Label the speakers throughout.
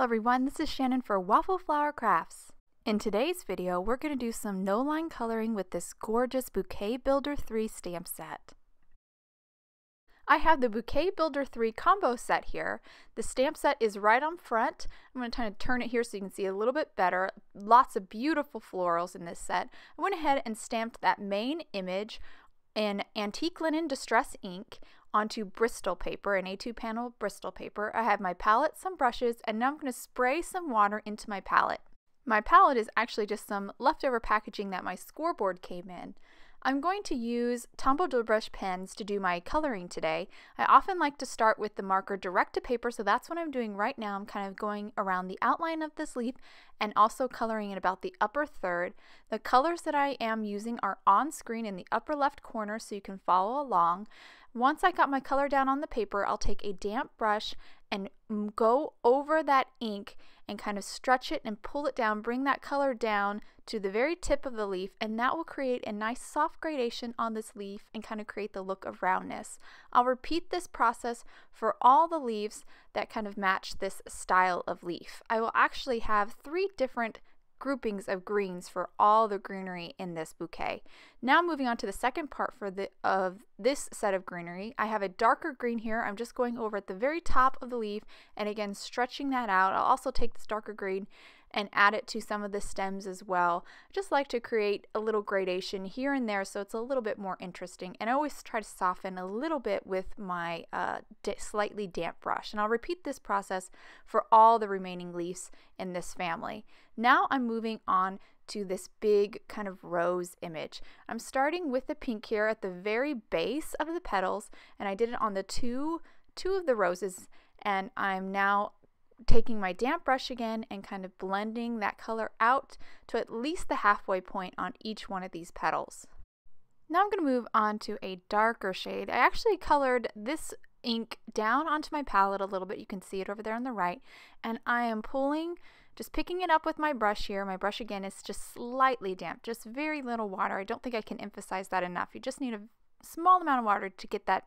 Speaker 1: everyone, this is Shannon for Waffle Flower Crafts. In today's video, we're going to do some no-line coloring with this gorgeous Bouquet Builder 3 stamp set. I have the Bouquet Builder 3 combo set here. The stamp set is right on front. I'm going to kind of turn it here so you can see a little bit better. Lots of beautiful florals in this set. I went ahead and stamped that main image in antique linen distress ink onto Bristol paper, an A2 panel Bristol paper. I have my palette, some brushes, and now I'm going to spray some water into my palette. My palette is actually just some leftover packaging that my scoreboard came in. I'm going to use Tombow Dual Brush Pens to do my coloring today. I often like to start with the marker direct to paper, so that's what I'm doing right now. I'm kind of going around the outline of this leaf and also coloring in about the upper third. The colors that I am using are on screen in the upper left corner so you can follow along. Once I got my color down on the paper, I'll take a damp brush and go over that ink and kind of stretch it and pull it down, bring that color down to the very tip of the leaf, and that will create a nice soft gradation on this leaf and kind of create the look of roundness. I'll repeat this process for all the leaves that kind of match this style of leaf. I will actually have 3 different groupings of greens for all the greenery in this bouquet. Now moving on to the second part of this set of greenery, I have a darker green here. I'm just going over at the very top of the leaf and again stretching that out. I'll also take this darker green and add it to some of the stems as well. I just like to create a little gradation here and there so it's a little bit more interesting, and I always try to soften a little bit with my slightly damp brush, and I'll repeat this process for all the remaining leaves in this family. Now I'm moving on to this big kind of rose image. I'm starting with the pink here at the very base of the petals, and I did it on the two of the roses, and I'm now taking my damp brush again and kind of blending that color out to at least the halfway point on each one of these petals. Now I'm going to move on to a darker shade. I actually colored this ink down onto my palette a little bit. You can see it over there on the right, and I am just picking it up with my brush here. My brush again is just slightly damp, just very little water. I don't think I can emphasize that enough. You just need a small amount of water to get that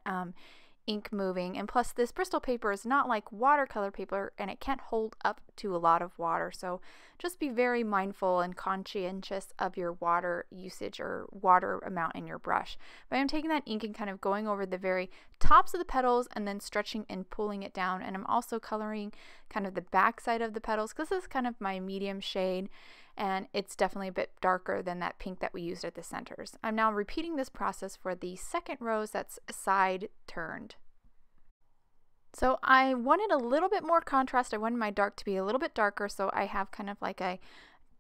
Speaker 1: ink moving, and plus this Bristol paper is not like watercolor paper and it can't hold up to a lot of water, so just be very mindful and conscientious of your water usage or water amount in your brush. But I'm taking that ink and kind of going over the very tops of the petals and then stretching and pulling it down, and I'm also coloring kind of the back side of the petals because this is kind of my medium shade and it's definitely a bit darker than that pink that we used at the centers. I'm now repeating this process for the second rose that's side turned. So I wanted a little bit more contrast. I wanted my dark to be a little bit darker, so I have kind of like a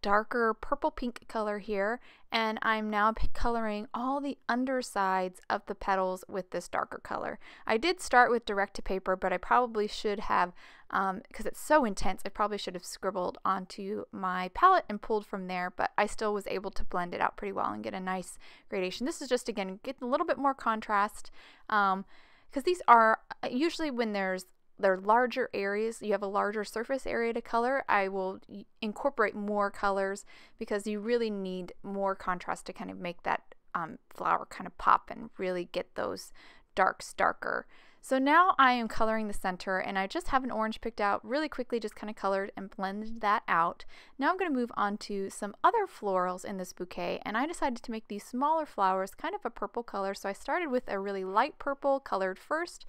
Speaker 1: darker purple pink color here, and I'm now coloring all the undersides of the petals with this darker color. I did start with direct to paper, but I probably should have, because it's so intense, I probably should have scribbled onto my palette and pulled from there, but I still was able to blend it out pretty well and get a nice gradation. This is just, again, get a little bit more contrast, because these are usually when they're larger areas, you have a larger surface area to color, I will incorporate more colors because you really need more contrast to kind of make that flower kind of pop and really get those darks darker. So now I am coloring the center, and I just have an orange picked out really quickly, just kind of colored and blended that out. Now I'm going to move on to some other florals in this bouquet, and I decided to make these smaller flowers kind of a purple color. So I started with a really light purple colored first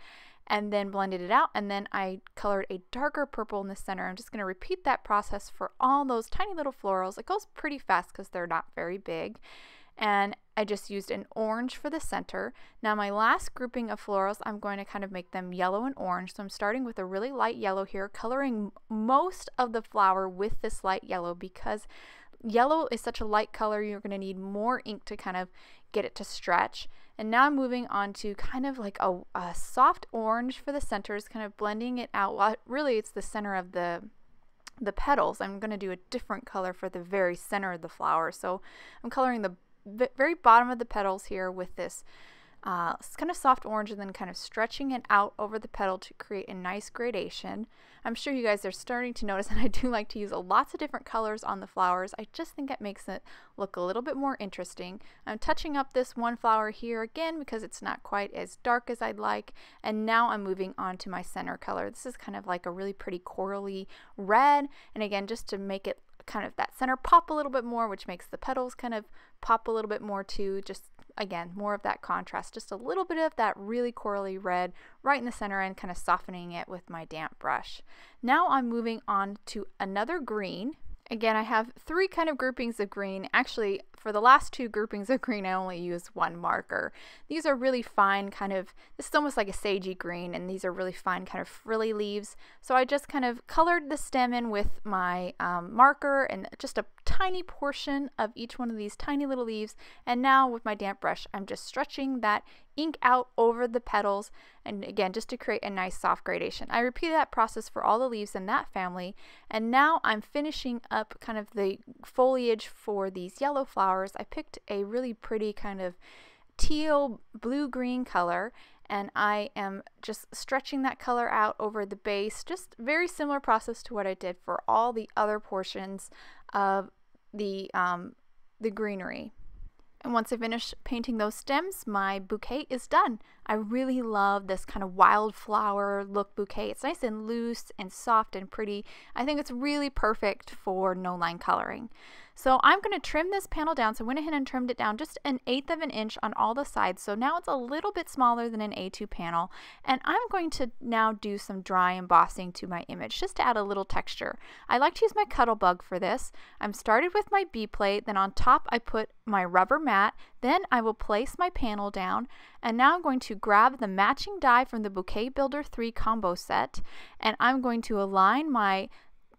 Speaker 1: and then blended it out, and then I colored a darker purple in the center. I'm just going to repeat that process for all those tiny little florals. It goes pretty fast because they're not very big. And I just used an orange for the center. Now my last grouping of florals, I'm going to kind of make them yellow and orange. So I'm starting with a really light yellow here, coloring most of the flower with this light yellow because yellow is such a light color, you're going to need more ink to kind of get it to stretch. And now I'm moving on to kind of like a soft orange for the centers, kind of blending it out. Well, really it's the center of the petals. I'm going to do a different color for the very center of the flower. So I'm coloring the very bottom of the petals here with this It's kind of soft orange and then kind of stretching it out over the petal to create a nice gradation. I'm sure you guys are starting to notice that I do like to use lots of different colors on the flowers. I just think it makes it look a little bit more interesting. I'm touching up this one flower here again because it's not quite as dark as I'd like, and now I'm moving on to my center color. This is kind of like a really pretty corally red, and again, just to make it kind of that center pop a little bit more, which makes the petals kind of pop a little bit more too. Just again, more of that contrast, just a little bit of that really corally red right in the center and kind of softening it with my damp brush. Now I'm moving on to another green. Again, I have three kind of groupings of green. Actually, for the last two groupings of green, I only use one marker. These are really fine kind of, this is almost like a sagey green, and these are really fine kind of frilly leaves. So I just kind of colored the stem in with my marker and just a tiny portion of each one of these tiny little leaves. And now with my damp brush, I'm just stretching that ink out over the petals, and again, just to create a nice soft gradation. I repeated that process for all the leaves in that family, and now I'm finishing up kind of the foliage for these yellow flowers. I picked a really pretty kind of teal blue-green color, and I am just stretching that color out over the base. Just very similar process to what I did for all the other portions of the greenery. And once I finish painting those stems, my bouquet is done. I really love this kind of wildflower look bouquet. It's nice and loose and soft and pretty. I think it's really perfect for no line coloring. So I'm going to trim this panel down. So I went ahead and trimmed it down just 1/8 of an inch on all the sides. So now it's a little bit smaller than an A2 panel. And I'm going to now do some dry embossing to my image just to add a little texture. I like to use my Cuttlebug for this. I'm started with my B plate, then on top I put my rubber mat, then I will place my panel down, and now I'm going to grab the matching die from the Bouquet Builder 3 combo set, and I'm going to align my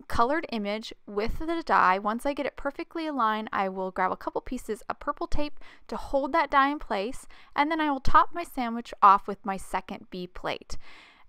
Speaker 1: colored image with the die. Once I get it perfectly aligned, I will grab a couple pieces of purple tape to hold that die in place, and then I will top my sandwich off with my second B plate.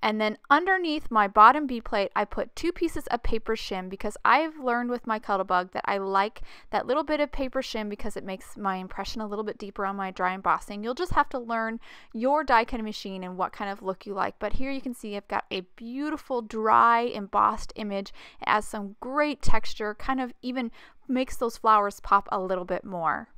Speaker 1: And then underneath my bottom B plate, I put 2 pieces of paper shim because I've learned with my Cuttlebug that I like that little bit of paper shim because it makes my impression a little bit deeper on my dry embossing. You'll just have to learn your die cutting machine and what kind of look you like. But here you can see I've got a beautiful dry embossed image. It has some great texture, kind of even makes those flowers pop a little bit more.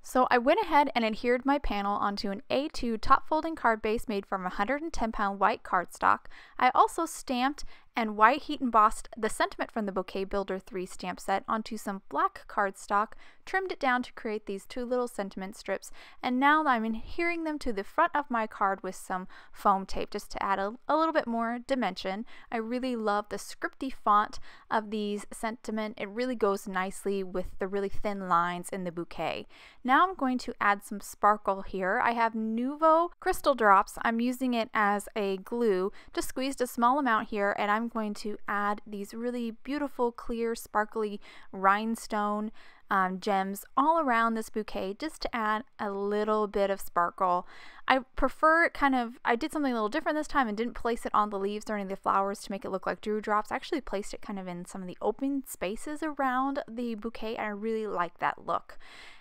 Speaker 1: So I went ahead and adhered my panel onto an A2 top folding card base made from 110-pound white cardstock. I also stamped and white heat embossed the sentiment from the Bouquet Builder 3 stamp set onto some black cardstock, trimmed it down to create these 2 little sentiment strips, and now I'm adhering them to the front of my card with some foam tape just to add a little bit more dimension. I really love the scripty font of these sentiment. It really goes nicely with the really thin lines in the bouquet. Now I'm going to add some sparkle here. I have Nuvo crystal drops. I'm using it as a glue. Just squeezed a small amount here, and I'm going to add these really beautiful, clear, sparkly rhinestone gems all around this bouquet just to add a little bit of sparkle. I prefer I did something a little different this time and didn't place it on the leaves or any of the flowers to make it look like dewdrops. I actually placed it kind of in some of the open spaces around the bouquet, and I really like that look.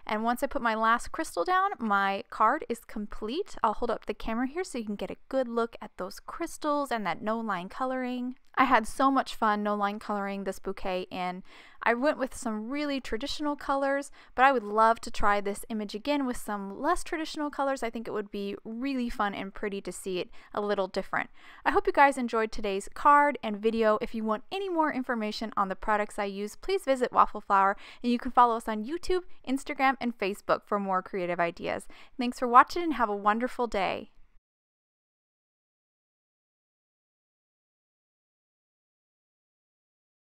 Speaker 1: And once I put my last crystal down, my card is complete. I'll hold up the camera here so you can get a good look at those crystals and that no line coloring. I had so much fun no line coloring this bouquet, and I went with some really traditional colors, but I would love to try this image again with some less traditional colors. I think it would be really fun and pretty to see it a little different. I hope you guys enjoyed today's card and video. If you want any more information on the products I use, please visit Waffle Flower, and you can follow us on YouTube, Instagram, and Facebook for more creative ideas. Thanks for watching and have a wonderful day.